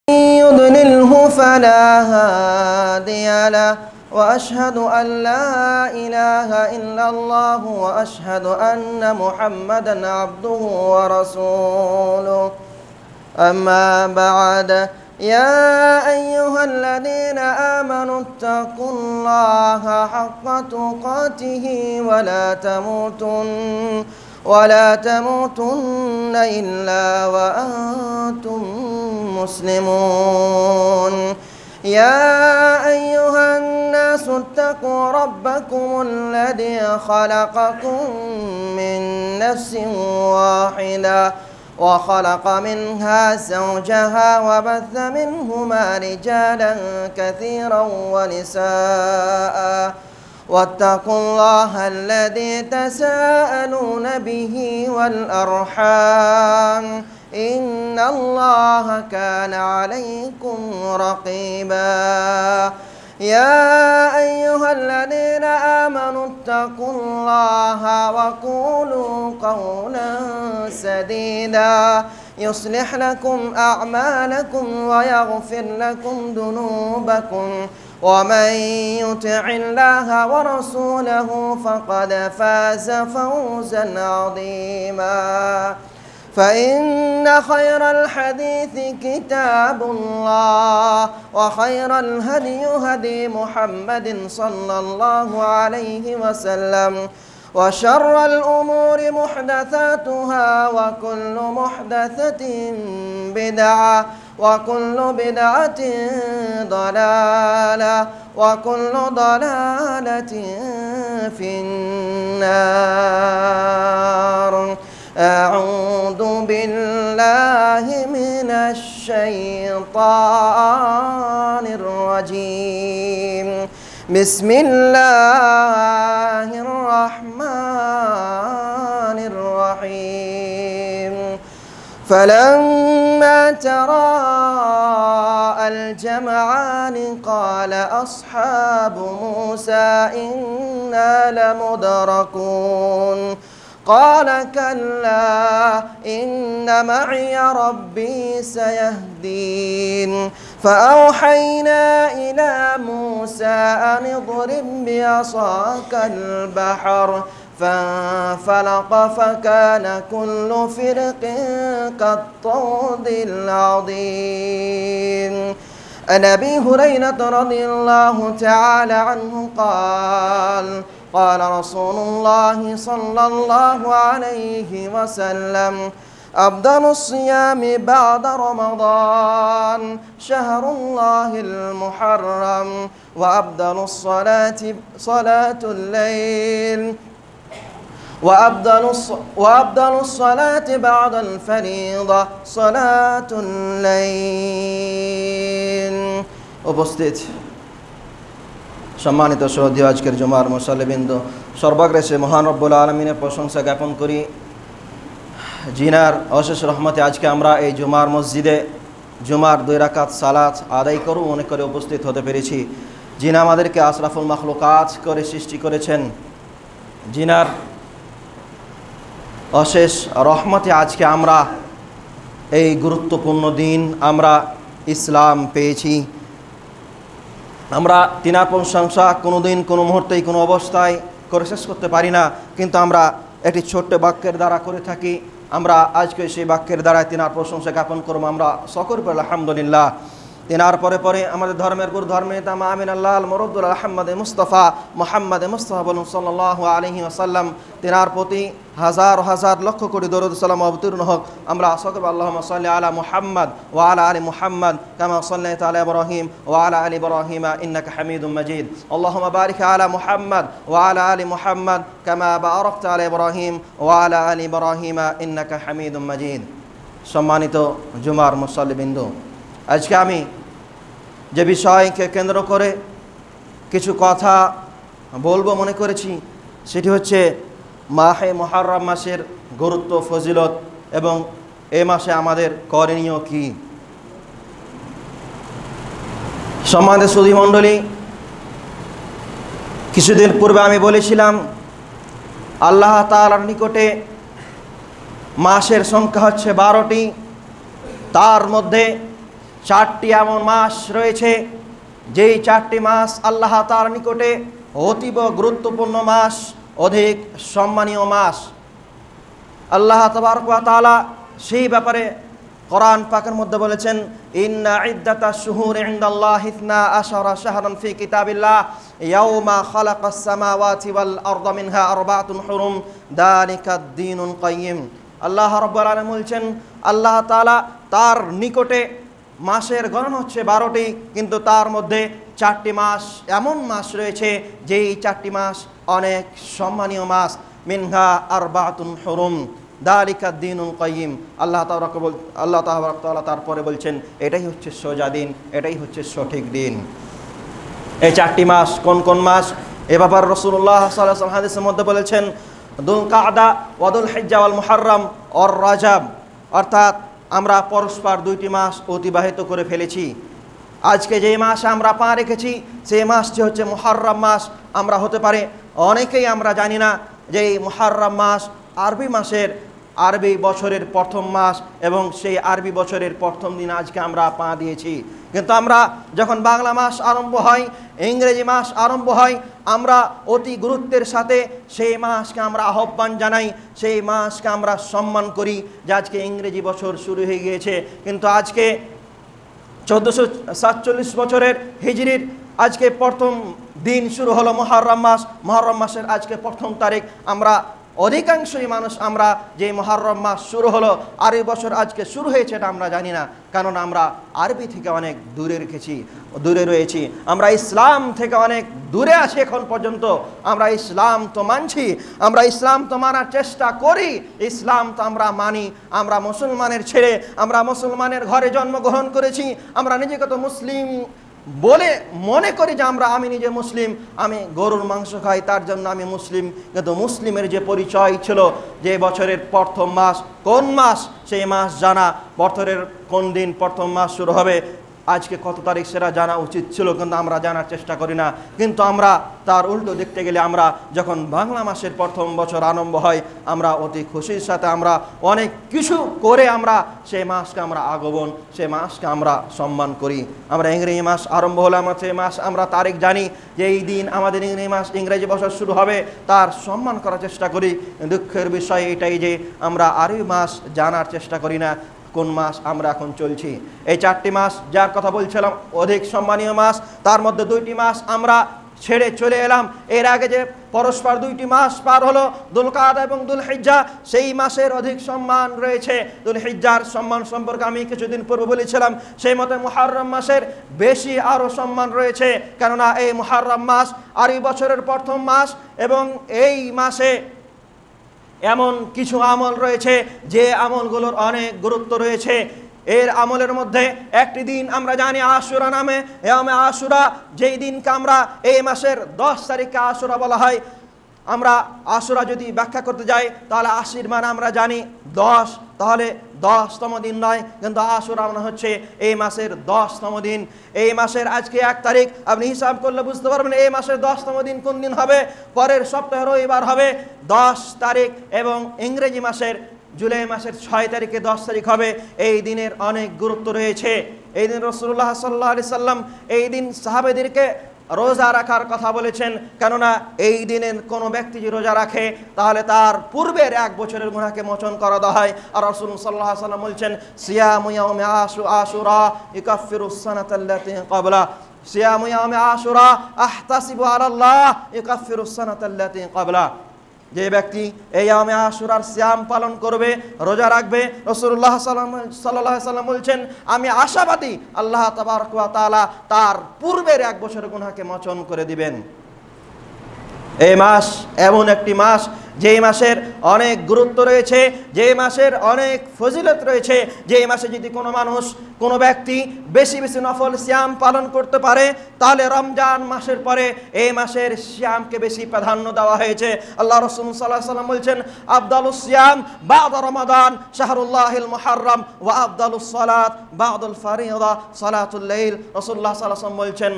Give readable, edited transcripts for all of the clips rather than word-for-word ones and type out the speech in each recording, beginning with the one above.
يضلله فلا هادي له وأشهد أن لا إله إلا الله وأشهد أن محمدا عبده ورسوله أما بعد يا أيها الذين آمنوا اتقوا الله حق تقاته ولا تموتن إلا وأنتم مسلمون يا أيها الناس اتقوا ربكم الذي خلقكم من نفس واحدة وخلق منها زوجها وبث منهما رجالا كثيرا ونساء واتقوا الله الذي تساءلون به والأرحام إن الله كان عليكم رقيبا يا أيها الذين آمنوا اتقوا الله وقولوا قولا سديدا يصلح لكم أعمالكم ويغفر لكم ذنوبكم ومن يطع الله ورسوله فقد فاز فوزا عظيما فإن خير الحديث كتاب الله وخير الهدي هدي محمد صلى الله عليه وسلم وشر الأمور محدثاتها وكل محدثة بدعة وكل بدعة ضلالة وكل ضلالة في النار أعوذ بالله من الشيطان الرجيم بسم الله الرحمن الرحيم فلما تراءى الجمعان قال أصحاب موسى إنا لمدركون قال كلا إن معي ربي سيهدين فأوحينا إلى موسى أن اضرب بعصاك البحر فانفلق فكان كل فرق كالطود العظيم عن أبي هريرة رضي الله تعالى عنه قال رسول الله صلى الله عليه وسلم أفضل الصيام بعد رمضان شهر الله المحرم وأفضل الصلاة صلاة الليل وأفضل الصلاة بعد الفريضة صلاة الليل উপস্থিত সম্মানিত শ্রদ্ধেয় আজকের জুমার মুসল্লিবৃন্দ, সর্বাগ্রে মহান রব্বুল আলামিনের প্রশংসা জ্ঞাপন করি, জিনার অশেষ রহমতে আজকে আমরা এই জুমার মসজিদে জুমার 2 রাকাত সালাত আদায় করব মনে করে উপস্থিত হতে পেরেছি। যিনি আমাদেরকে আশরাফুল মাখলুকাত করে সৃষ্টি করেছেন, জিনার অশেষ রহমতে আজকে আমরা এই গুরুত্বপূর্ণ দিন আমরা ইসলাম পেয়েছি। আমরা তিনার প্রশংসা কোনো দিন কোনো মুহূর্তেই কোনো অবস্থায় করে শেষ করতে পারি না, কিন্তু আমরা একটি ছোট্ট বাক্যের দ্বারা করে থাকি। আমরা আজকে সেই বাক্যের দ্বারা তিনার প্রশংসা জ্ঞাপন করবো। আমরা সকল পড়ি আলহামদুলিল্লাহ। তিনার পরে পরে আমাদের ধর্মের গুরু ধর্মের নেতা আমিন আল্লাহ মরদুল আহমদ মুস্তফা বলুন সাল্লাল্লাহু আলাইহি ওয়াসাল্লাম। তিনার প্রতি হাজার হাজার লক্ষ কোটি দরুদ সালাম অবতীর্ণ হোক। আমরা সকল আল্লাহুম্মা সাল্লি আলা মুহাম্মদ ওয়া আলা আলি মুহাম্মদ কামা সাল্লাইতা আলা ইব্রাহিম ওয়া আলা আলি ইব্রাহিম ইন্নাকা হামিদুম মাজিদ। আল্লাহুম্মা বারিক আলা মুহাম্মদ ওয়া আলা আলি মুহাম্মদ কামা বারাকতা আলা ইব্রাহিম ওয়া আলা আলি ইব্রাহিম ইন্নাকা হামিদুম মাজিদ। সম্মানিত জুমার মুসল্লিবৃন্দ, আজকে আমি যে বিষয়কে কেন্দ্র করে কিছু কথা বলবো মনে করেছি, সেটি হচ্ছে মাহে মুহররম মাসের গুরুত্ব, ফজিলত এবং এই মাসে আমাদের করণীয় কি। সম্মানিত সুধী মণ্ডলী, কিছুদিন পূর্বে আমি বলেছিলাম আল্লাহ তাআলার নিকটে মাসের সংখ্যা হচ্ছে 12টি। তার মধ্যে চারটি এমন মাস রয়েছে যেই চারটি মাস আল্লাহ তাআলার নিকটে অতীব গুরুত্বপূর্ণ মাস, অধিক সম্মানীয় মাস। আল্লাহ তাবারক ওয়া তাআলা সেই ব্যাপারে কোরআন পাকের মধ্যে বলেছেন, ইন্না ইদ্দাতাশ শুহুরি ইনদাল্লাহি 12 শাহরান ফি কিতাবিল্লাহ ইয়াওমা খালাকাস সামাওয়াতি ওয়াল আরদা মিনহা আরবাতুন হুরুম যালিকাদ দীনুল কাইয়্যিম। আল্লাহ রাব্বুল আলামিন বলছেন, আল্লাহ তাআলা তার নিকটে মাসের গণনা হচ্ছে 12টি, কিন্তু তার মধ্যে 4টি মাস এমন মাস রয়েছে যেই 4টি মাস অনেক সম্মানীয় মাস। মিনহা আরবাতুন হুরুম যালিকা দ্বীনুল কাইয়্যিম। আল্লাহ তাআলা তারপরে বলছেন, এটাই হচ্ছে সোজা দিন, এটাই হচ্ছে সঠিক দিন। এই 4টি মাস কোন কোন মাস এ ব্যাপারে রাসূলুল্লাহ সাল্লাল্লাহু আলাইহি ওয়াসাল্লাম হাদিসের মধ্যে বলেছেন, দুল কাদা ওয়া দুল হিজ্জা ওয়াল মুহররম ওর রাজাব। অর্থাৎ আমরা পরস্পর 2টি মাস অতিবাহিত করে ফেলেছি। আজকে যে মাস আমরা পা রেখেছি সেই মাসটি হচ্ছে মুহররম মাস। আমরা হতে পারে অনেকেই আমরা জানি না যে এই মুহররম মাস আরবি বছরের প্রথম মাস, এবং সেই আরবি বছরের প্রথম দিন আজকে আমরা পা দিয়েছি। কিন্তু আমরা যখন বাংলা মাস আরম্ভ হয়, ইংরেজি মাস আরম্ভ হয়, আমরা অতি গুরুত্বের সাথে সেই মাসকে আমরা আহ্বান জানাই, সেই মাসকে আমরা সম্মান করি যে আজকে ইংরেজি বছর শুরু হয়ে গিয়েছে। কিন্তু আজকে 1447 বছরের হিজরির আজকে প্রথম দিন শুরু হলো মুহররম মাস। মুহররম মাসের আজকে প্রথম তারিখ। আমরা অধিকাংশই মানুষ আমরা যে মুহররম মাস শুরু হলো আরবি বছর আজকে শুরু হয়েছে এটা আমরা জানি না, কারণ আমরা আরবি থেকে অনেক দূরে রয়েছি। আমরা ইসলাম থেকে অনেক দূরে আছি এখন পর্যন্ত। আমরা ইসলাম তো মানছি, আমরা ইসলাম তো মানার চেষ্টা করি, ইসলাম তো আমরা মানি। আমরা মুসলমানের ছেলে, আমরা মুসলমানের ঘরে জন্মগ্রহণ করেছি। আমরা নিজেকে তো মুসলিম বলে মনে করি যে আমি নিজে মুসলিম, আমি গরুর মাংস খাই তার জন্য আমি মুসলিম। কিন্তু মুসলিমের যে পরিচয় ছিল, যে বছরের প্রথম মাস কোন মাস সেই মাস জানা, বছরের কোন দিন প্রথম মাস শুরু হবে, আজকে কত তারিখ সেটা জানা উচিত ছিল, কিন্তু আমরা জানার চেষ্টা করি না। কিন্তু আমরা তার উল্টো দেখতে গেলে আমরা যখন বাংলা মাসের প্রথম বছর আরম্ভ হয়, আমরা অতি খুশির সাথে আমরা অনেক কিছু করে আমরা সেই মাসকে আমরা আগমন, সেই মাসকে আমরা সম্মান করি। আমরা ইংরেজি মাস আরম্ভ হলে আমরা সেই মাস আমরা তারিখ জানি যে এই দিন আমাদের ইংরেজি বছর শুরু হবে, তার সম্মান করার চেষ্টা করি। দুঃখের বিষয় এটাই যে আমরা আরবি মাস জানার চেষ্টা করি না কোন মাস আমরা এখন চলছি। এই 4টি মাস যার কথা বলছিলাম অধিক সম্মানীয় মাস, তার মধ্যে 2টি মাস আমরা ছেড়ে চলে এলাম। এর আগে যে পরস্পর 2টি মাস পার হলো, দুল কাদা এবং দুল হিজ্জা, সেই মাসের অধিক সম্মান রয়েছে। দুল হিজ্জার সম্মান সম্পর্কে আমি কিছুদিন পূর্বে বলেছিলাম, সেই মতে মুহররম মাসের বেশি আরও সম্মান রয়েছে, কেননা এই মুহররম মাস আরবি বছরের প্রথম মাস, এবং এই মাসে এমন কিছু আমল রয়েছে যে আমলগুলোর অনেক গুরুত্ব রয়েছে। এর আমলের মধ্যে একটি দিন আমরা জানি আশুরা নামে, আশুরা, যেই দিনকে আমরা এই মাসের 10 তারিখকে আশুরা বলা হয়। আমরা আশুরা যদি ব্যাখ্যা করতে যাই তাহলে আশির মানে আমরা জানি 10, তাহলে 10তম দিন নয়, কিন্তু আশুরা মানে হচ্ছে এই মাসের 10তম দিন। এই মাসের আজকে 1 তারিখ, আপনি হিসাব করলে বুঝতে পারবেন এই মাসের 10তম দিন কোন দিন হবে। পরের সপ্তাহে রবিবার হবে 10 তারিখ, এবং ইংরেজি মাসের জুলাই মাসের 6 তারিখে 10 তারিখ হবে। এই দিনের অনেক গুরুত্ব রয়েছে। এই দিন রাসূলুল্লাহ সাল্লাল্লাহু আলাইহি সাল্লাম এই দিন সাহাবাদেরকে রোজা রাখার কথা বলেছেন, কেননা এই দিনের কোনো ব্যক্তি যদি রোজা রাখে তাহলে তার পূর্বের 1 বছরের গুনাহকে মোচন করা দেওয়া হয়। আর রাসূল সাল্লাল্লাহু আলাইহি সাল্লাম বলছেন, সিয়ামু ইয়াউমি আশুরা ইউকাফিরুস সানাতাল্লাতী ক্বাবলা, সিয়ামু ইয়াউমি আশুরা আহতাসিবু আলাল্লাহ ইউকাফিরুস সানাতাল্লাতী ক্বাবলা। যে ব্যক্তি এই ইয়াউমে আশুরার সিয়াম পালন করবে, রোজা রাখবে, রাসূলুল্লাহ সাল্লাল্লাহু আলাইহি সাল্লাম বলছেন আমি আশাবাদী আল্লাহ তাবারক ওয়া তাআলা তার পূর্বের 1 বছরের গুনাহকে মোচন করে দিবেন। এই মাস এমন একটি মাস যেই মাসের অনেক গুরুত্ব রয়েছে, যেই মাসের অনেক ফজিলত রয়েছে। যেই মাসে যদি কোনো মানুষ, কোনো ব্যক্তি বেশি বেশি নফল সিয়াম পালন করতে পারে, তাহলে রমজান মাসের পরে এই মাসের সিয়ামকে বেশি প্রাধান্য দেওয়া হয়েছে। আল্লাহ রাসূল সাল্লাল্লাহু আলাইহি সাল্লাম বলছেন, আফদালুস সিয়াম বা'দা রমাদান শাহরুল্লাহিল মুহাররম ওয়া আফদালুস সালাত বা'দাল ফারিদা সালাতুল লাইল। রাসূলুল্লাহ সাল্লাল্লাহু আলাইহি সাল্লাম বলছেন,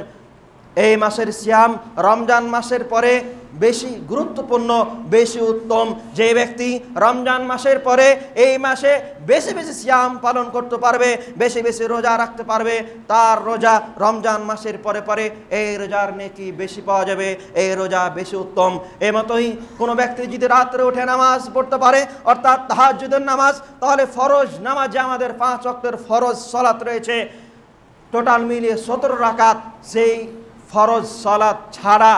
এই মাসের সিয়াম রমজান মাসের পরে বেশি গুরুত্বপূর্ণ, বেশি উত্তম। যে ব্যক্তি রমজান মাসের পরে এই মাসে বেশি বেশি সিয়াম পালন করতে পারবে, বেশি বেশি রোজা রাখতে পারবে, তার রোজা রমজান মাসের পরে পরে এই রোজার নেকি বেশি পাওয়া যাবে, এই রোজা বেশি উত্তম। এই মতোই কোনো ব্যক্তি যদি রাত্রে উঠে নামাজ পড়তে পারে, অর্থাৎ তাহাজ্জুদের নামাজ, তাহলে ফরজ নামাজে আমাদের 5 ওয়াক্তের ফরজ সালাত রয়েছে, টোটাল মিলিয়ে 17 রাকাত। সেই ফরজ সালাত ছাড়া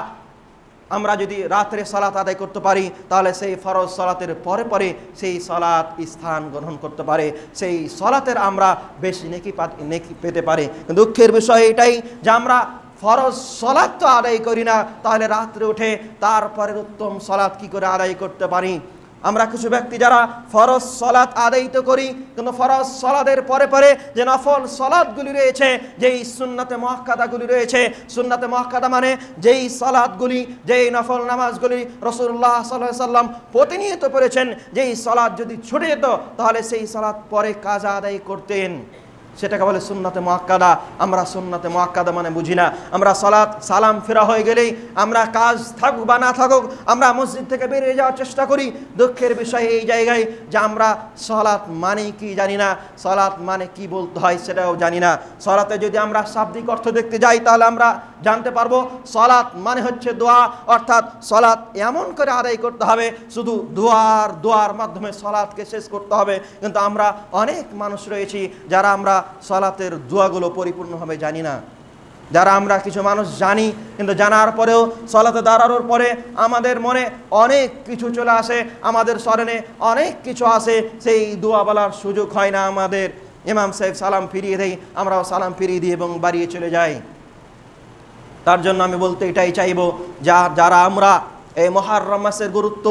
আমরা যদি রাত্রে সালাত আদায় করতে পারি, তাহলে সেই ফরজ সালাতের পরে পরে সেই সালাত স্থান গ্রহণ করতে পারে, সেই সালাতের আমরা বেশি নেকি পেতে পারি। দুঃখের বিষয় এটাই যে আমরা ফরজ সালাত তো আদায় করি না, তাহলে রাত্রে উঠে তারপরের উত্তম সালাত কি করে আদায় করতে পারি? আমরা কিছু ব্যক্তি যারা ফরজ সালাত আদায় তো করি, কিন্তু ফরজ সালাতের পরে পরে যে নফল সালাতগুলি রয়েছে, যেই সুন্নাতে মুআক্কাদাগুলি রয়েছে, সুন্নাতে মুআক্কাদা মানে যেই সালাতগুলি, যেই নফল নামাজগুলি রাসূলুল্লাহ সাল্লাল্লাহু আলাইহি সাল্লাম প্রতিনিয়ত পড়েছেন, যেই সালাত যদি ছুটে যেত তাহলে সেই সালাত পরে কাজা আদায় করতেন, সেটাকে বলে সুন্নাতে মুআক্কাদা। আমরা সুন্নাতে মুআক্কাদা মানে বুঝি না। আমরা সালাত সালাম ফেরা হয়ে গেলেই আমরা কাজ থাকুক বা না থাকুক আমরা মসজিদ থেকে বেরিয়ে যাওয়ার চেষ্টা করি। দুঃখের বিষয় এই জায়গায় যে আমরা সালাত মানে কি জানি না, সালাত মানে কি বলতে হয় সেটাও জানি না। সালাতে যদি আমরা শাব্দিক অর্থ দেখতে যাই তাহলে আমরা জানতে পারবো সালাত মানে হচ্ছে দোয়া, অর্থাৎ সালাত এমন করে আদায় করতে হবে, শুধু দোয়ার মাধ্যমে সালাতকে শেষ করতে হবে। কিন্তু আমরা অনেক মানুষ রয়েছি যারা আমরা সালাতের দোয়াগুলো পরিপূর্ণভাবে জানি না। যারা আমরা কিছু মানুষ জানি, কিন্তু জানার পরেও সালাতে দাঁড়ানোর পরে আমাদের মনে অনেক কিছু চলে আসে, আমাদের স্মরণে অনেক কিছু আসে, সেই দোয়া বলার সুযোগ হয় না আমাদের। ইমাম সাহেব সালাম ফিরিয়ে দেয়, আমরাও সালাম ফিরিয়ে দিই এবং বাড়িয়ে চলে যাই। তার জন্য আমি বলতে এটাই চাইব, যারা আমরা এই মুহররম মাসের গুরুত্ব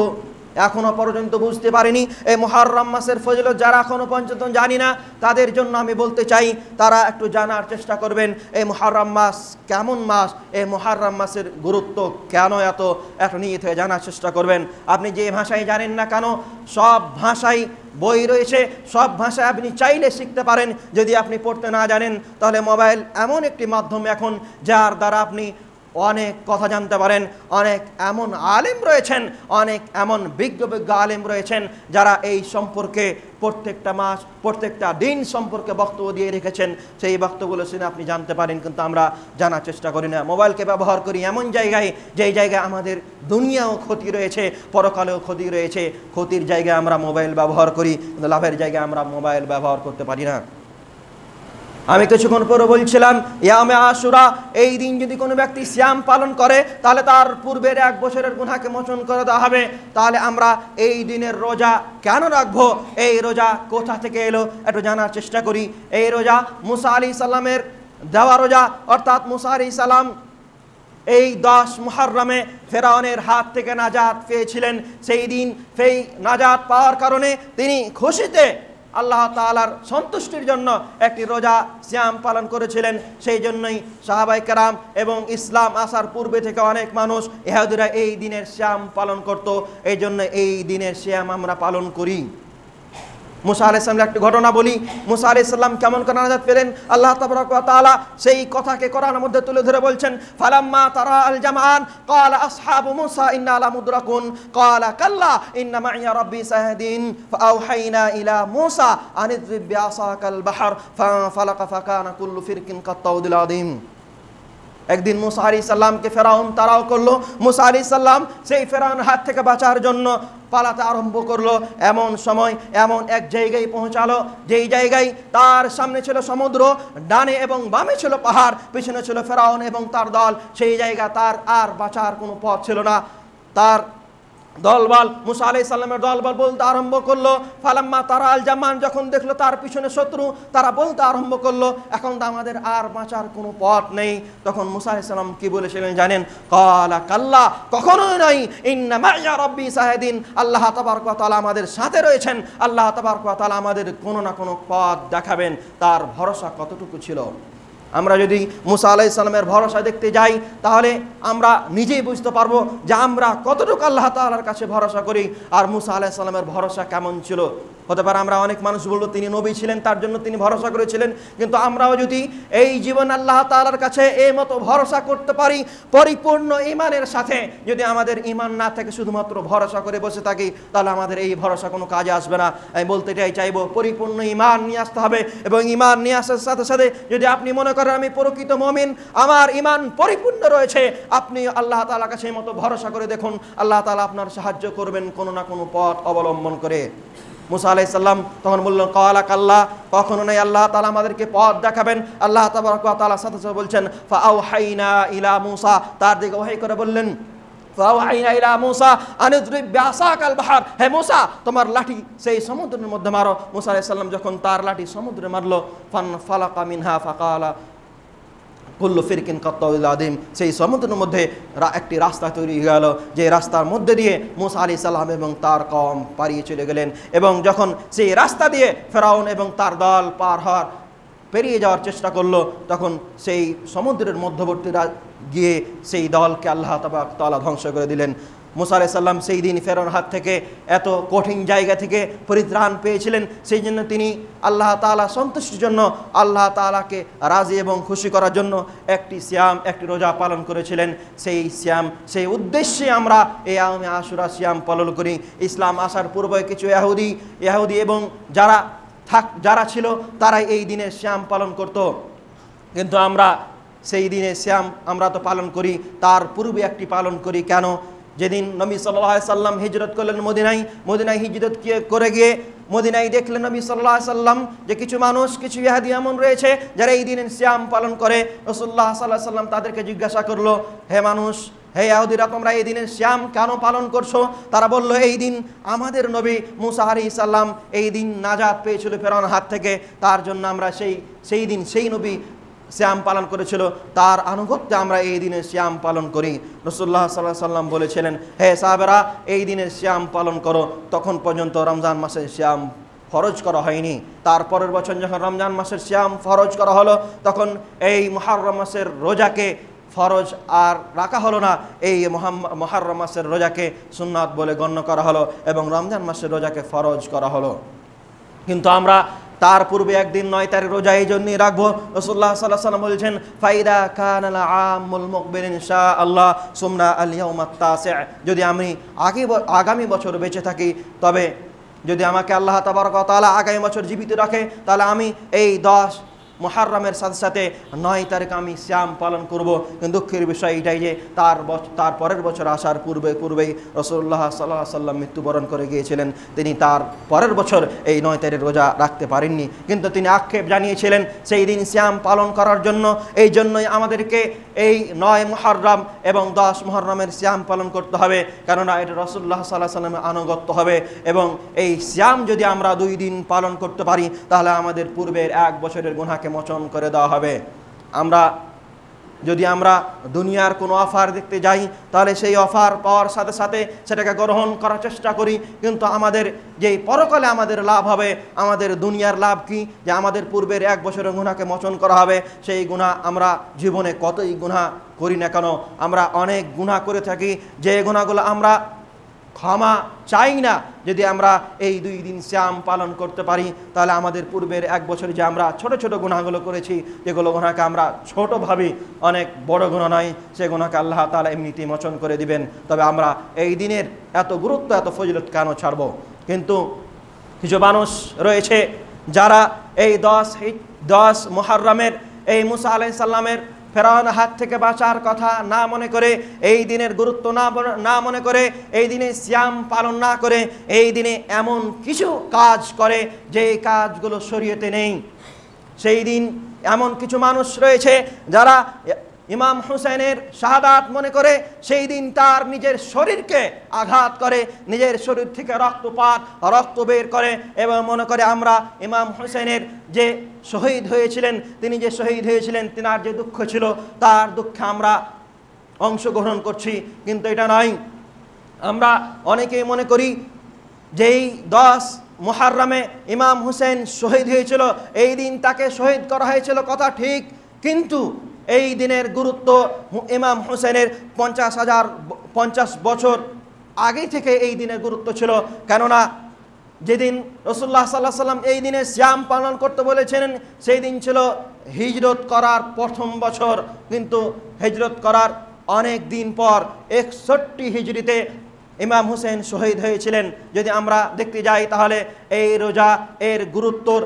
এখনো পর্যন্ত বুঝতে পারিনি, এই মুহররম মাসের ফজিলত যারা এখনো পর্যন্ত জানি না, তাদের জন্য আমি বলতে চাই তারা একটু জানার চেষ্টা করবেন এই মুহররম মাস কেমন মাস, এই মুহররম মাসের গুরুত্ব কেন এত নিয়ত হয়ে জানার চেষ্টা করবেন। আপনি যে ভাষায় জানেন না কেন, সব ভাষায় বই রয়েছে, সব ভাষায় আপনি চাইলে শিখতে পারেন। যদি আপনি পড়তে না জানেন তাহলে মোবাইল এমন একটি মাধ্যম এখন যার দ্বারা আপনি অনেক কথা জানতে পারেন। অনেক এমন আলেম রয়েছেন, অনেক এমন বিজ্ঞ আলেম রয়েছেন যারা এই সম্পর্কে প্রত্যেকটা মাস প্রত্যেকটা দিন সম্পর্কে বক্তব্য দিয়ে রেখেছেন। সেই বক্তব্যগুলো শুনে আপনি জানতে পারেন, কিন্তু আমরা জানার চেষ্টা করি না। মোবাইলকে ব্যবহার করি এমন জায়গায় যেই জায়গায় আমাদের দুনিয়াও ক্ষতি রয়েছে, পরকালেও ক্ষতি রয়েছে। ক্ষতির জায়গায় আমরা মোবাইল ব্যবহার করি, কিন্তু লাভের জায়গায় আমরা মোবাইল ব্যবহার করতে পারি না। আমি কিছুক্ষণ পরে বলছিলাম ইয়ামে আশুরা, এই দিন যদি কোনো ব্যক্তি সিয়াম পালন করে তাহলে তার পূর্বের 1 বছরের গুনাহকে মোচন করে দেওয়া হবে। তাহলে আমরা এই দিনের রোজা কেন রাখবো, এই রোজা কোথা থেকে এলো একটু জানার চেষ্টা করি। এই রোজা মুসা আলাইহিস সালামের দেওয়া রোজা, অর্থাৎ মুসা আলাইহিস সালাম এই 10 মুহররমে ফেরাউনের হাত থেকে নাজাত পেয়েছিলেন। সেই দিন সেই নাজাত পাওয়ার কারণে তিনি খুশিতে আল্লাহ তাআলার সন্তুষ্টির জন্য একটি রোজা সিয়াম পালন করেছিলেন। সেই জন্যই সাহাবায়ে কেরাম এবং ইসলাম আসার পূর্বে থেকে অনেক মানুষ ইহুদিরা এই দিনের সিয়াম পালন করত। এই জন্য এই দিনের সিয়াম আমরা পালন করি। মুসা আলাইহিস সালামের একটি ঘটনা বলি। মুসা আলাইহিস সালাম কেমন করে নাজাত পেলেন, আল্লাহ তাবারক ওয়া তাআলা সেই কথাকে কোরআনের মধ্যে তুলে ধরে বলছেন, ফালাম্মা তারা আল জামান ক্বালা আসহাবু মুসা ইন্না লামুদরাকুন ক্বালা কাল্লা ইন্না মাইয়া রাব্বি সায়াহদিন ফাআওহাইনা ইলা মুসা আন ইদরিব বিআসাকাল বাহর ফালাকা ফাকানা কুল্লু ফিরকিন কাত্তাউদিল আযীম। একদিন মুসা আলাইহিস সালামকে ফেরাউন তাড়াও করলো। মুসা আলাইহিস সালাম সেই ফেরাউনের হাত থেকে বাঁচার জন্য পালাতে আরম্ভ করলো। এমন সময় এমন এক জায়গায় পৌঁছালো যেই জায়গায় তার সামনে ছিল সমুদ্র, ডানে এবং বামে ছিল পাহাড়, পিছনে ছিল ফেরাউন এবং তার দল। সেই জায়গা তার আর বাঁচার কোনো পথ ছিল না। তার দলবল মুসা আলাইহিস সালামের দলবল বলতে আরম্ভ করলো, ফালাম্মা তারা আল জামান, যখন দেখলো তার পিছনে শত্রু, তারা বলতে আরম্ভ করলো, এখন তো আমাদের আর বাঁচার কোনো পথ নেই। তখন মুসা আলাইহিস সালাম কি বলেছিলেন জানেন? ক্বালা কাল্লা, কখনোই নাই, ইন্না মাইয়া রাব্বি সায়াহদিন, আল্লাহ তাবারক ওয়া তাআলা আমাদের সাথে রয়েছেন, আল্লাহ তাবারক ওয়া তাআলা আমাদের কোনো না কোনো পথ দেখাবেন। তার ভরসা কতটুকু ছিল। আমরা যদি মুসা আলাইহিস সালামের ভরসা দেখতে যাই তাহলে আমরা নিজেই বুঝতে পারবো যে আমরা কতটুকু আল্লাহ তাআলার কাছে ভরসা করি আর মুসা আলাইহিস সালামের ভরসা কেমন ছিল। হতে পারে আমরা অনেক মানুষ বললো তিনি নবী ছিলেন, তার জন্য তিনি ভরসা করেছিলেন, কিন্তু আমরাও যদি এই জীবন আল্লাহ তাআলার কাছে এই মতো ভরসা করতে পারি পরিপূর্ণ ঈমানের সাথে, যদি আমাদের ঈমান না থাকে শুধুমাত্র ভরসা করে বসে থাকি, তাহলে আমাদের এই ভরসা কোনো কাজে আসবে না। আমি বলতে চাইবো পরিপূর্ণ ঈমান নিয়ে আসতে হবে, এবং ঈমান নিয়ে আসার সাথে সাথে যদি আপনি মনে করেন আমি প্রকৃত মুমিন, আমার ঈমান পরিপূর্ণ রয়েছে, আপনি আল্লাহ তাআলার কাছে এই মতো ভরসা করে দেখুন, আল্লাহ তাআলা আপনার সাহায্য করবেন কোনো না কোনো পথ অবলম্বন করে। মুসা আলাইহিস সালাম তখন বললেন ক্বালা কাল্লা, কখনো নয়, আল্লাহ তাআলা আমাদেরকে পথ দেখাবেন। আল্লাহ তাবারক ওয়া তাআলা সাথে সাথে বলছেন ফাআওহাইনা ইলা মুসা, তার দিকে ওহী করে বললেন ফাআওহাইনা ইলা মুসা আন ইদরিব বিআসাকাল বাহর, হে মুসা তোমার লাঠি সেই সমুদ্রের মধ্যে মারো। মুসা আলাইহিস সালাম যখন তার লাঠি সমুদ্রে মারলো, ফালাকা মিনহা ফাকালা কুল্লু ফিরকিন কাত্তাউল আদিম, সেই সমুদ্রের মধ্যে একটি রাস্তা তৈরি হয়ে গেল, যে রাস্তার মধ্যে দিয়ে মুসা আলাইহিস সালাম এবং তার কওম পাড়িয়ে চলে গেলেন। এবং যখন সেই রাস্তা দিয়ে ফেরাউন এবং তার দল পেরিয়ে যাওয়ার চেষ্টা করলো, তখন সেই সমুদ্রের মধ্যবর্তী গিয়ে সেই দলকে আল্লাহ তাআলা ধ্বংস করে দিলেন। মুসা আলাইহিস সালাম সেই দিন ফেরাউনের হাত থেকে এত কঠিন জায়গা থেকে পরিত্রাণ পেয়েছিলেন, সেই জন্য তিনি আল্লাহ তাআলা সন্তুষ্টির জন্য, আল্লাহ তাআলাকে রাজি এবং খুশি করার জন্য একটি সিয়াম, একটি রোজা পালন করেছিলেন। সেই উদ্দেশ্যে আমরা এই ইয়াউমে আশুরা সিয়াম পালন করি। ইসলাম আসার পূর্বে কিছু ইহুদি এবং যারা ছিল তারাই এই দিনে সিয়াম পালন করত, কিন্তু আমরা সেই দিনে সিয়াম আমরা তো পালন করি, তার পূর্বে একটি পালন করি। কেন? যেদিন নবী সাল্লাল্লাহু আলাইহি সাল্লাম হিজরত করলেন মদিনায় হিজরত করে গিয়ে মদিনায় দেখলেন নবী সাল্লাল্লাহু আলাইহি সাল্লাম যে কিছু মানুষ, কিছু ইহুদি এমন রয়েছে যারা এই দিনের সিয়াম পালন করে। রাসূলুল্লাহ সাল্লাল্লাহু আলাইহি সাল্লাম তাদেরকে জিজ্ঞাসা করলো, হে মানুষ, হে ইহুদিরা, তোমরা এই দিনের সিয়াম কেন পালন করছো? তারা বলল, এই দিন আমাদের নবী মুসা আলাইহিস সালাম এই দিন নাজাত পেয়েছিল ফেরাউনের হাত থেকে, তার জন্য আমরা সেই দিন সেই নবী সিয়াম পালন করেছিল, তার আনুগত্যে আমরা এই দিনের সিয়াম পালন করি। রাসূলুল্লাহ সাল্লাল্লাহু আলাইহি সাল্লাম বলেছিলেন, হে সাহাবারা, এই দিনের সিয়াম পালন করো। তখন পর্যন্ত রমজান মাসের সিয়াম ফরজ করা হয়নি। তারপরের বছর যখন রমজান মাসের সিয়াম ফরজ করা হলো, তখন এই মুহররম মাসের রোজাকে ফরজ আর রাখা হলো না, এই মুহররম মাসের রোজাকে সুন্নাত বলে গণ্য করা হলো এবং রমজান মাসের রোজাকে ফরজ করা হলো। কিন্তু আমরা তার পূর্বে একদিন 9 তারিখ রোজা এই জন্যই রাখবো। রাসূলুল্লাহ সাল্লাল্লাহু আলাইহি ওয়াসাল্লাম বলেছেন, ফাইদা কানাল আমুল মুকবিল ইনশাআল্লাহ সুমনা আল ইয়াউমাত তাসি', যদি আমি আগামী বছর বেঁচে থাকি, তবে যদি আমাকে আল্লাহ তাবারক ওয়া তাআলা আগামী বছর জীবিত রাখে, তাহলে আমি এই 10 মুহররমের সাথে সাথে 9 তারিখ আমি সিয়াম পালন করব। কিন্তু দুঃখের বিষয় এটাই যে তার পরের বছর আসার পূর্বেই রাসূলুল্লাহ সাল্লাল্লাহু আলাইহি ওয়াসাল্লাম মৃত্যুবরণ করে গিয়েছিলেন। তিনি তার পরের বছর এই 9 তারিখ রোজা রাখতে পারেননি, কিন্তু তিনি আক্ষেপ জানিয়েছিলেন সেই দিন সিয়াম পালন করার জন্য। এই জন্যই আমাদেরকে এই 9 মুহররম এবং 10 মুহররমের সিয়াম পালন করতে হবে, কেননা এটা রাসূলুল্লাহ সাল্লাল্লাহু আলাইহি ওয়াসাল্লামের আনুগত্য হবে। এবং এই সিয়াম যদি আমরা 2 দিন পালন করতে পারি, তাহলে আমাদের পূর্বের 1 বছরের গুনাহকে মোচন করে দেওয়া হবে। যদি আমরা দুনিয়ার কোনো অফার দেখতে যাই, তাহলে সেই অফার পাওয়ার সাথে সাথে সেটাকে গ্রহণ করার চেষ্টা করি, কিন্তু আমাদের যেই পরকালে আমাদের লাভ হবে, আমাদের দুনিয়ার লাভ কি? যে আমাদের পূর্বের 1 বছরের গুনাহকে মোচন করা হবে। সেই গুনাহ আমরা জীবনে কতই গুনাহ করি না কেন, আমরা অনেক গুনাহ করে থাকি, যে গুনাহগুলো আমরা ক্ষমা চাই না। যদি আমরা এই 2 দিন সিয়াম পালন করতে পারি, তাহলে আমাদের পূর্বের 1 বছরে যে আমরা ছোট ছোট গুনাহগুলো করেছি, যেগুলো গুনাহকে আমরা ছোট ভাবি, অনেক বড় গুনাহ নয়, সেই গুনাহকে আল্লাহ তাআলা এমনিতেই মোচন করে দিবেন। তবে আমরা এই দিনের এত গুরুত্ব, এত ফজিলত কেন ছাড়ব? কিন্তু কিছু মানুষ রয়েছে যারা এই 10 মুহররমের এই মুসা আলাইহিস সালামের ফেরাউনের হাত থেকে বাঁচার কথা না মনে করে, এই দিনের গুরুত্ব না মনে করে, এই দিনে সিয়াম পালন না করে, এই দিনে এমন কিছু কাজ করে যে কাজগুলো শরীয়তে নেই। সেই দিন এমন কিছু মানুষ রয়েছে যারা ইমাম হুসাইনের শাহাদাত মনে করে সেই দিন তার নিজের শরীরকে আঘাত করে, নিজের শরীর থেকে রক্ত বের করে এবং মনে করে আমরা ইমাম হুসাইনের যে শহীদ হয়েছিলেন, তিনি যে শহীদ হয়েছিলেন, তিনার যে দুঃখ ছিল, তার দুঃখে আমরা অংশগ্রহণ করছি। কিন্তু এটা নয়। আমরা অনেকেই মনে করি যেই 10 মুহররমে ইমাম হুসেন শহীদ হয়েছিল, এই দিন তাকে শহীদ করা হয়েছিল, কথা ঠিক, কিন্তু এই দিনের গুরুত্ব ইমাম হুসেনের 50 বছর আগে থেকে এই দিনের গুরুত্ব ছিল। কেননা যেদিন রাসূলুল্লাহ সাল্লাল্লাহু আলাইহি সাল্লাম এই দিনে সিয়াম পালন করতে বলেছিলেন, সেই দিন ছিল হিজরত করার প্রথম বছর। কিন্তু হিজরত করার অনেক দিন পর 61 হিজরিতে ইমাম হুসেন শহীদ হয়েছিলেন। যদি আমরা দেখতে যাই তাহলে এই রোজা এর গুরুত্বর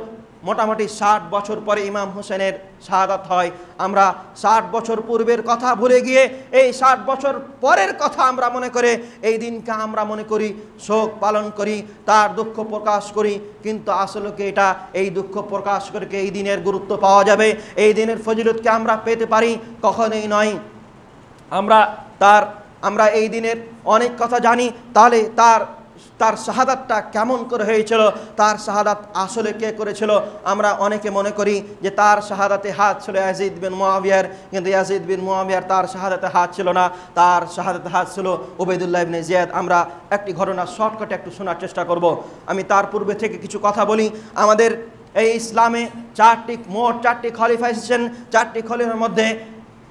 মোটামুটি 60 বছর পরে ইমাম হুসেনের শাহাদাত হয়। আমরা 60 বছর পূর্বের কথা ভুলে গিয়ে এই 60 বছর পরের কথা আমরা মনে করে এই দিনকে আমরা মনে করি, শোক পালন করি, তার দুঃখ প্রকাশ করি। কিন্তু আসলে কি এটা এই দুঃখ প্রকাশ করে এই দিনের গুরুত্ব পাওয়া যাবে, এই দিনের ফজিলতকে আমরা পেতে পারি? কখনোই নয়। আমরা এই দিনের অনেক কথা জানি, তাহলে তার শাহাদাতটা কেমন করে হয়েছিল, তার শাহাদাত আসলে কে করেছিল? আমরা অনেকে মনে করি যে তার শাহাদাতে হাত ছিল ইয়াজিদ বিন মুআবিয়ার, কিন্তু ইয়াজিদ বিন মুআবিয়ার তার শাহাদাতে হাত ছিল না, তার শাহাদাতে হাত ছিল উবাইদুল্লাহ ইবনে জিয়াদ। আমরা একটি ঘটনা শর্টকাটে একটু শোনার চেষ্টা করব। আমি তার পূর্বে থেকে কিছু কথা বলি। আমাদের এই ইসলামে মোট চারটি খলিফা এসেছেন। চারটি খলিফার মধ্যে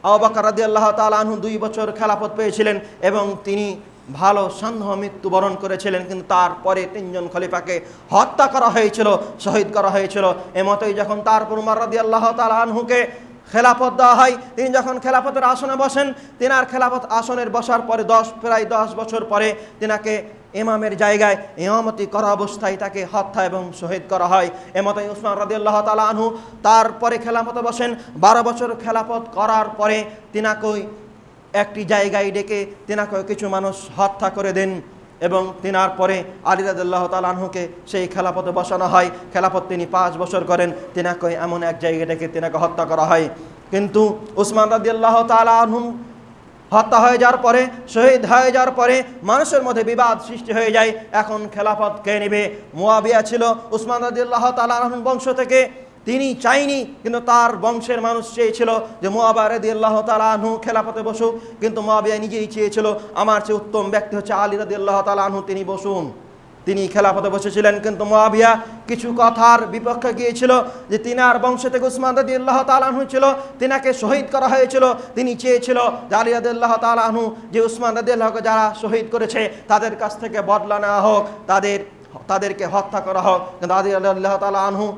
আবু বকর রাদিয়াল্লাহু তাআলা আনহু 2 বছর খেলাফত পেয়েছিলেন এবং তিনি ভালো সন্দেহ মৃত্যুবরণ করেছিলেন। কিন্তু তারপরে 3 জন খলিফাকে হত্যা করা হয়েছিল, শহীদ করা হয়েছিল। এমতই যখন তারপর উমর রাদিয়াল্লাহু তাআলা আনহুকে খেলাফত দেওয়া হয়, তিনি যখন খেলাফতের আসনে বসেন, তিনার খেলাফত আসনের বসার পরে প্রায় 10 বছর পরে তিনাকে ইমামের জায়গায় ইমামতি করা অবস্থায় তাকে হত্যা এবং শহীদ করা হয়। এমতই উসমান রাদিয়াল্লাহু তাআলা আনহু তারপরে খেলাফতে বসেন। 12 বছর খেলাফত করার পরে তিনাকে একটি জায়গায় ডেকে তিনাকে কিছু মানুষ হত্যা করে দেন এবং তিনার পরে আলী রাদিয়াল্লাহু তাআলা আনহুকে সেই খেলাফতে বসানো হয়। খেলাফত তিনি 5 বছর করেন। তিনাকে এমন এক জায়গায় ডেকে তিনাকে হত্যা করা হয়। কিন্তু উসমান রাদিয়াল্লাহু তাআলা আনহু হত্যা হয়ে যাওয়ার পরে, শহীদ হয়ে যাওয়ার পরে মানুষের মধ্যে বিবাদ সৃষ্টি হয়ে যায়। এখন খেলাফত কে নেবে? মুআবিয়া ছিল উসমান রাদিয়াল্লাহু তাআলা আনহুর বংশ থেকে, তিনি চাইনি, কিন্তু তার বংশের মানুষ চেয়েছিল যে মুআবিয়া রাদিয়াল্লাহু তাআলা আনহু খেলাফতে বসুক। কিন্তু মুআবিয়া নিজেই চেয়েছিল আমার চেয়ে উত্তম ব্যক্তি হচ্ছে আলী রাদিয়াল্লাহু তাআলা আনহু, তিনি বসুন। তিনি খেলাফতে বসেছিলেন। কিন্তু মুআবিয়া কিছু কথার বিপক্ষে গিয়েছিল যে তিনার বংশ থেকে উসমান রাদিয়াল্লাহু তাআলা আনহু ছিল, তিনাকে শহীদ করা হয়েছিল। তিনি চেয়েছিল যে আলী রাদিয়াল্লাহু তাআলা আনহু যে উসমান রাদিয়াল্লাহুকে যারা শহীদ করেছে তাদের কাছ থেকে বদলা নেওয়া হোক, তাদেরকে হত্যা করা হোক। কিন্তু আলী রাদিয়াল্লাহু তাআলা আনহু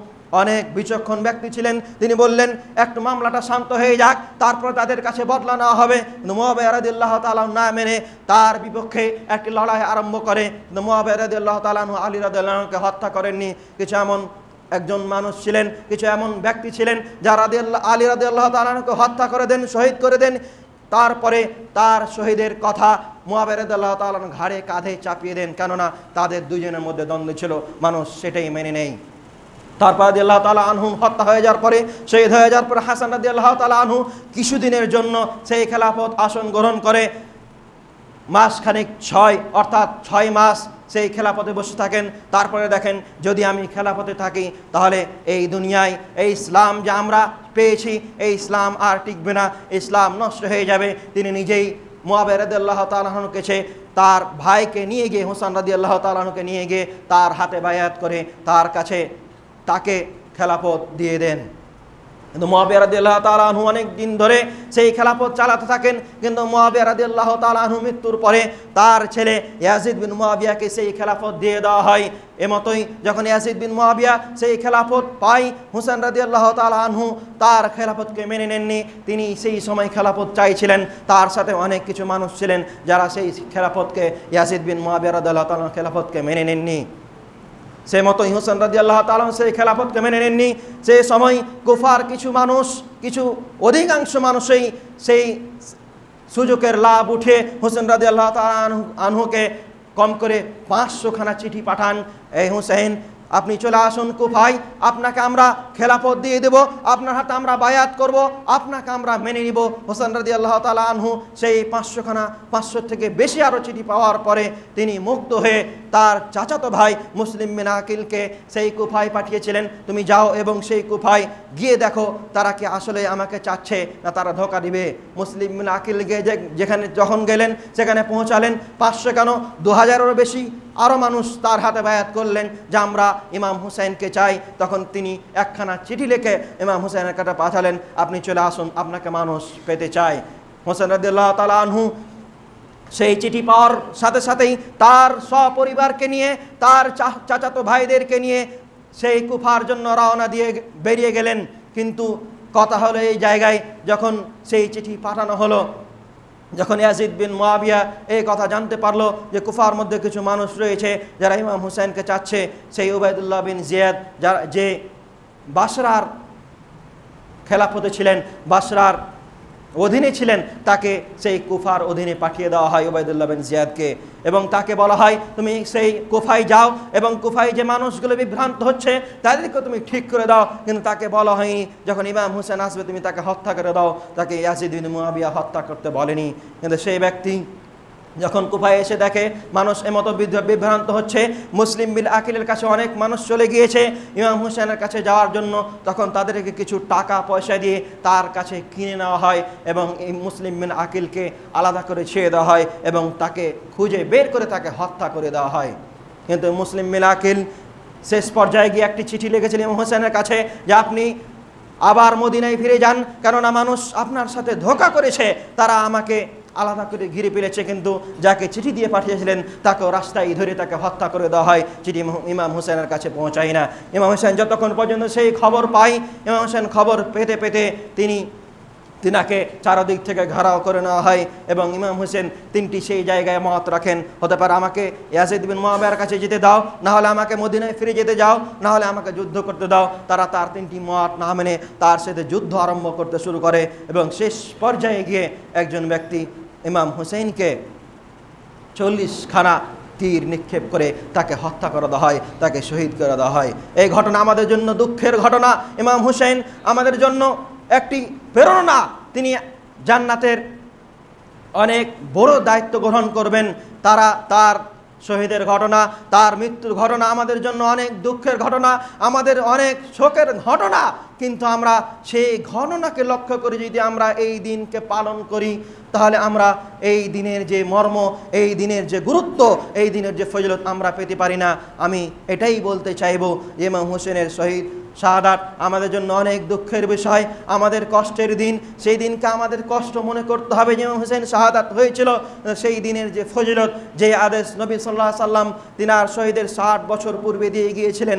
অনেক বিচক্ষণ ব্যক্তি ছিলেন। তিনি বললেন একটু মামলাটা শান্ত হয়ে যাক, তারপর তাদের কাছে বদলা নেওয়া হবে। কিন্তু মুআবিয়া রাদিয়াল্লাহু তাআলা না মেনে তার বিপক্ষে একটি লড়াই আরম্ভ করে। কিন্তু মুআবিয়া রাদিয়াল্লাহু তাআলা আনহু আলী রাদিয়াল্লাহু আনহুকে হত্যা করেননি। কিছু এমন একজন মানুষ ছিলেন, কিছু এমন ব্যক্তি ছিলেন যারা আলী রাদিয়াল্লাহু তাআলা আনহুকে হত্যা করে দেন, শহীদ করে দেন। তারপরে তার শহীদের কথা মুআবিয়া রাদিয়াল্লাহু তাআলা আনহু ঘাড়ে কাঁধে চাপিয়ে দেন, কেননা তাদের দুজনের মধ্যে দ্বন্দ্ব ছিল। মানুষ সেটাই মেনে নেয়। তারপর রাদিয়াল্লাহু তাআলা আনহু হত্যা হয়ে যাওয়ার পরে, শহীদ হয়ে যাওয়ার পরে হাসান রাদিয়াল্লাহু তাআলা আনহু কিছুদিনের জন্য সেই খেলাফত আসন গ্রহণ করে। মাসখানেক 6 মাস সেই খেলাফতে বসে থাকেন। তারপরে দেখেন যদি আমি খেলাফতে থাকি তাহলে এই দুনিয়ায় এই ইসলাম যে আমরা পেয়েছি এই ইসলাম আর টিকবে না, ইসলাম নষ্ট হয়ে যাবে। তিনি নিজেই মুআবিয়া রাদিয়াল্লাহু তাআলা আনহুকে তার ভাইকে নিয়ে গিয়ে, হুসাইন রাদিয়াল্লাহু তাআলা আনহুকে নিয়ে গিয়ে তার হাতে বায়াত করে তাকে খেলাফত দিয়ে দেন। কিন্তু মুআবিয়া রাদিয়াল্লাহু তাআলা আনহু অনেক দিন ধরে সেই খেলাফত চালাতে থাকেন। কিন্তু মুআবিয়া রাদিয়াল্লাহু তাআলা আনহু মৃত্যুর পরে তার ছেলে ইয়াজিদ বিন মুআবিয়াকে সেই খেলাফত দিয়ে দেওয়া হয়। এমতই যখন ইয়াজিদ বিন মুআবিয়া সেই খেলাফত পায়, হুসাইন রাদিয়াল্লাহু তাআলা আনহু তার খেলাফতকে মেনে নেননি। তিনি সেই সময় খেলাফত চাইছিলেন, তার সাথে অনেক কিছু মানুষ ছিলেন যারা সেই খেলাফতকে, ইয়াজিদ বিন মুআবিয়া রাদিয়াল্লাহু তাআলা খেলাফতকে মেনে নেননি। সেই মতোই হুসাইন রাদিয়াল্লাহু তাআলা সেই খেলাফতকে মেনে নেননি। সেই সময় কুফার কিছু অধিকাংশ মানুষই সেই সুযোগের লাভ উঠে হুসাইন রাদিয়াল্লাহু তাআলা আনহুকে কম করে 500 খানা চিঠি পাঠান, এই হুসাইন আপনি চলে আসুন কুফায়, আপনাকে আমরা খেলাফত দিয়ে দেব, আপনার হাতে আমরা বায়াত করব, আপনাকে আমরা মেনে নিব। হুসাইন রাদিয়াল্লাহু তাআলা আনহু সেই 500 থেকে বেশি আরও চিঠি পাওয়ার পরে তিনি মুগ্ধ হয়ে তার চাচাতো ভাই মুসলিম বিন আকিলকে সেই কুফায় পাঠিয়েছিলেন, তুমি যাও এবং সেই কুফায় গিয়ে দেখো তারা কি আসলে আমাকে চাচ্ছে না তারা ধোঁকা দিবে। মুসলিম বিন আকিল গিয়ে যখন গেলেন সেখানে পৌঁছালেন, 500 কেন 2000-এরও বেশি আরও মানুষ তার হাতে বায়াত করলেন যে আমরা ইমাম হুসাইনকে চাই। তখন তিনি একখানা চিঠি লিখে ইমাম হুসাইনের কাছে পাঠালেন, আপনি চলে আসুন, আপনাকে মানুষ পেতে চায়। হুসাইন রাদিয়াল্লাহু তাআলা আনহু সেই চিঠি পাওয়ার সাথে সাথেই তার সপরিবারকে নিয়ে, তার চাচাতো ভাইদেরকে নিয়ে সেই কুফার জন্য রওনা দিয়ে বেরিয়ে গেলেন। কিন্তু কথা হলো এই জায়গায়, যখন সেই চিঠি পাঠানো হলো, যখন ইয়াজিদ বিন মুয়াবিয়া এই কথা জানতে পারলো যে কুফার মধ্যে কিছু মানুষ রয়েছে যারা ইমাম হুসাইনকে চাচ্ছে, সেই উবাইদুল্লাহ বিন জিয়াদ যে বাসরার খেলাফতে ছিলেন, বাসরার অধীনে ছিলেন, তাকে সেই কুফার অধীনে পাঠিয়ে দেওয়া হয় উবাইদুল্লাহ বিন জিয়াদকে, এবং তাকে বলা হয় তুমি সেই কুফায় যাও এবং কুফায় যে মানুষগুলো বিভ্রান্ত হচ্ছে তাদেরকে তুমি ঠিক করে দাও। কিন্তু তাকে বলা হয়নি যখন ইমাম হুসেন আসবে তুমি তাকে হত্যা করে দাও, তাকে ইয়াজিদ বিন মুয়াবিয়া হত্যা করতে বলেনি। কিন্তু সেই ব্যক্তি যখন কুফায় এসে দেখে মানুষ এমতো বিভ্রান্ত হচ্ছে, মুসলিম বিন আকিলের কাছে অনেক মানুষ চলে গিয়েছে ইমাম হুসেনের কাছে যাওয়ার জন্য, তখন তাদেরকে কিছু টাকা পয়সা দিয়ে তার কাছে কিনে নেওয়া হয় এবং এই মুসলিম বিন আকিলকে আলাদা করে ছেড়ে দেওয়া হয় এবং তাকে খুঁজে বের করে তাকে হত্যা করে দেওয়া হয়। কিন্তু মুসলিম বিন আকিল শেষ পর্যায়ে গিয়ে একটি চিঠি লিখেছিলেন ইমাম হুসেনের কাছে যে আপনি আবার মদিনায় ফিরে যান, কেননা মানুষ আপনার সাথে ধোঁকা করেছে, তারা আমাকে আলাদা করে ঘিরে ফেলেছে। কিন্তু যাকে চিঠি দিয়ে পাঠিয়েছিলেন তাকেও রাস্তায় ধরে তাকে হত্যা করে দেওয়া হয়, চিঠি ইমাম হুসেনের কাছে পৌঁছায় না। ইমাম হুসেন যতক্ষণ পর্যন্ত সেই খবর পায়, ইমাম হুসেন খবর পেতে পেতে তিনাকে চারদিক থেকে ঘেরাও করে নেওয়া হয় এবং ইমাম হুসেন তিনটি সেই জায়গায় মত রাখেন, হতে পারে আমাকে ইয়াজিদ বিন মুয়াবিয়ার কাছে যেতে দাও, না হলে আমাকে মদিনায় ফিরে যেতে যাও, না হলে আমাকে যুদ্ধ করতে দাও। তারা তার তিনটি মত না মেনে তার সাথে যুদ্ধ আরম্ভ করতে শুরু করে এবং শেষ পর্যায়ে গিয়ে একজন ব্যক্তি ইমাম হুসেনকে 40খানা তীর নিক্ষেপ করে তাকে হত্যা করে দেওয়া হয়, তাকে শহীদ করে দেওয়া হয়। এই ঘটনা আমাদের জন্য দুঃখের ঘটনা। ইমাম হুসেন আমাদের জন্য একটি প্রেরণা, তিনি জান্নাতের অনেক বড় দায়িত্ব গ্রহণ করবেন। তার শহীদের ঘটনা, তার মৃত্যুর ঘটনা আমাদের জন্য অনেক দুঃখের ঘটনা, আমাদের অনেক শোকের ঘটনা। কিন্তু আমরা সেই ঘটনাকে লক্ষ্য করে যদি আমরা এই দিনকে পালন করি, তাহলে আমরা এই দিনের যে মর্ম, এই দিনের যে গুরুত্ব, এই দিনের যে ফজিলত আমরা পেতে পারি না। আমি এটাই বলতে চাইব, ইমাম হোসেনের শহীদ শাহাদাত আমাদের জন্য অনেক দুঃখের বিষয়, আমাদের কষ্টের দিন। সেই দিনকে আমাদের কষ্ট মনে করতে হবে। ইমাম হোসেন শাহাদাত হয়েছিল, সেই দিনের যে ফজিলত, যে আদেশ নবী সাল্লাল্লাহু আলাইহি সাল্লাম তিনার শহীদের 60 বছর পূর্বে দিয়ে গিয়েছিলেন,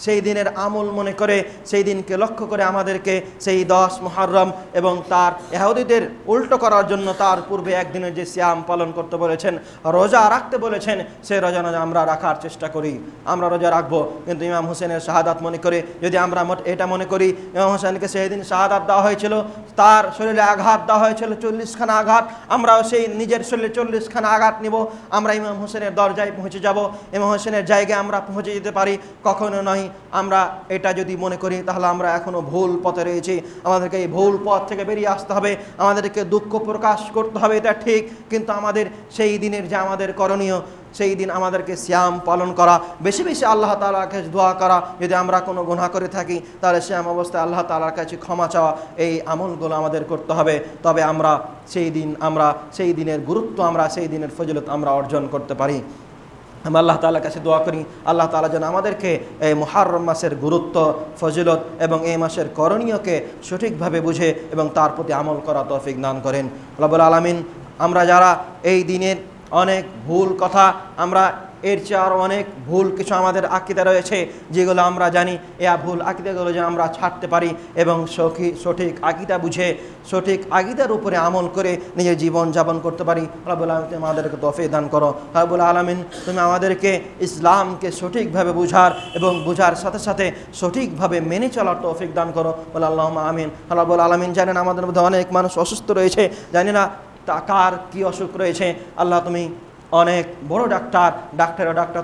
সেই দিনের আমল মনে করে, সেই দিনকে লক্ষ্য করে আমাদেরকে সেই 10 মুহররম এবং তার ইহুদিদের উল্টো করার জন্য তার পূর্বে একদিনের যে সিয়াম পালন করতে বলেছেন, রোজা রাখতে বলেছেন, সেই রোজা আমরা রাখার চেষ্টা করি। আমরা রোজা রাখবো, কিন্তু ইমাম হোসেনের শাহাদাত মনে করে যদি আমরা এটা মনে করি ইমাম হোসেনকে সেই দিন শাহাদাত দেওয়া হয়েছিল, তার শরীরে আঘাত দেওয়া হয়েছিল 40খানা আঘাত, আমরাও সেই নিজের শরীরে 40খানা আঘাত নিব, আমরা ইমাম হোসেনের দরজায় পৌঁছে যাব, ইমাম হোসেনের জায়গায় আমরা পৌঁছে যেতে পারি? কখনো নয়। আমরা এটা যদি মনে করি তাহলে আমরা এখনো ভুল পথে রয়েছি। আমাদেরকে এই ভুল পথ থেকে বেরিয়ে আসতে হবে, আমাদেরকে দুঃখ প্রকাশ করতে হবে, এটা ঠিক। কিন্তু আমাদের সেই দিনের যে আমাদের করণীয়, সেই দিন আমাদেরকে সিয়াম পালন করা, বেশি বেশি আল্লাহ তাআলার কাছে দোয়া করা। যদি আমরা কোনো গুনাহ করে থাকি তাহলে সিয়াম অবস্থায় আল্লাহ তাআলার কাছে ক্ষমা চাওয়া, এই আমলগুলো আমাদের করতে হবে। তবে আমরা সেই দিনের গুরুত্ব, আমরা সেই দিনের ফজিলত আমরা অর্জন করতে পারি। আমরা আল্লাহ তাআলার কাছে দোয়া করি, আল্লাহ তাআলা যেন আমাদেরকে এই মুহররম মাসের গুরুত্ব, ফজিলত এবং এই মাসের করণীয়কে সঠিকভাবে বুঝে এবং তার প্রতি আমল করা তৌফিক দান করেন। রব্বুল আলামিন, আমরা যারা এই দিনের অনেক ভুল কথা, আমরা এর চেয়ে আরও অনেক ভুল কিছু আমাদের আকীদা রয়েছে যেগুলো আমরা জানি, এই ভুল আকীদাগুলো যেন আমরা ছাড়তে পারি এবং সঠিক আকীদা বুঝে সঠিক আকীদার উপরে আমল করে নিজের জীবন যাপন করতে পারি। রব্বুল আলামিন, তুমি আমাদেরকে তৌফিক দান করো। রব্বুল আলামিন, তুমি আমাদেরকে ইসলামকে সঠিকভাবে বুঝার এবং বুঝার সাথে সাথে সঠিকভাবে মেনে চলার তৌফিক দান করো। বলে আল্লাহুম্মা আমিন। রব্বুল আলামিন, জানেন আমাদের মধ্যে অনেক মানুষ অসুস্থ রয়েছে, জানি না কার কী অসুখ রয়েছে। আল্লাহ, তুমি অনেক বড় ডাক্তার,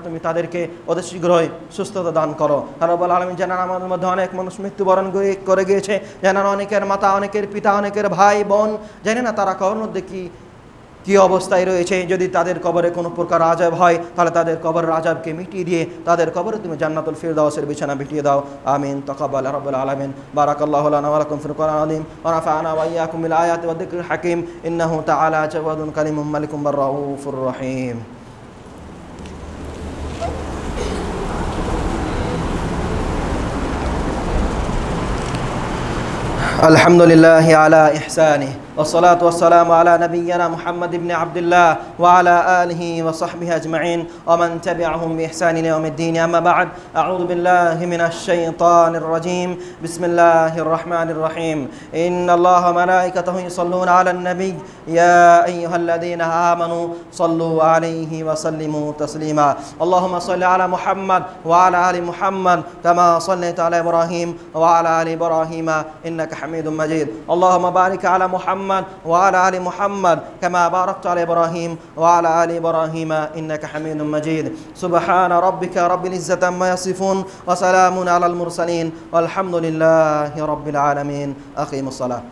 তুমি তাদেরকে অতি শীঘ্রই সুস্থতা দান করো। রব্বুল আলামিন, জানেন আমাদের মধ্যে অনেক মানুষ মৃত্যুবরণ করে গিয়েছে, জানেন অনেকের মাতা, অনেকের পিতা, অনেকের ভাই বোন, জানি না তারা কবরের মধ্যে কী অবস্থায় রয়েছে। যদি তাদের কবরে কোনো প্রকার আযাব হয় তাহলে তাদের কবরের আযাবকে মিটিয়ে দিয়ে তাদের কবরে তুমি জান্নাতুল ফিরদাউসের বিছানা বিটিয়ে দাও। আমিন। তাকাব্বাল রাব্বুল আলামিন। বারাকাল্লাহু লানা ওয়া লাকুম ফিল কুরআনিল আযীম ওয়া নাফা'না ওয়া ইয়্যাকুম বিল আয়াতি ওয়াদ যিকরিল হাকীম। ইন্নাহু তাআলা জাওয়াদুন কারীমুম মালিকুম রাউফুর রহিম। আলহামদুলিল্লাহি আলা ইহসানিহি والصلاة والسلام على نبينا محمد بن عبد الله وعلى آله وصحبه أجمعين ومن تبعهم بإحسان إلى يوم الدين. أما بعد، أعوذ بالله من الشيطان الرجيم. بسم الله الرحمن الرحيم. إن الله وملائكته يصلون على النبي يا أيها الذين آمنوا صلوا عليه وسلموا تسليما. اللهم صل على محمد وعلى آل محمد كما صليت على إبراهيم وعلى آل إبراهيم إنك حميد مجيد. اللهم بارك على محمد وعلى آل محمد كما باركت على إبراهيم وعلى آل إبراهيم إنك حميد مجيد. سبحان ربك رب العزة عما يصفون وسلام على المرسلين والحمد لله رب العالمين. أقيموا الصلاة.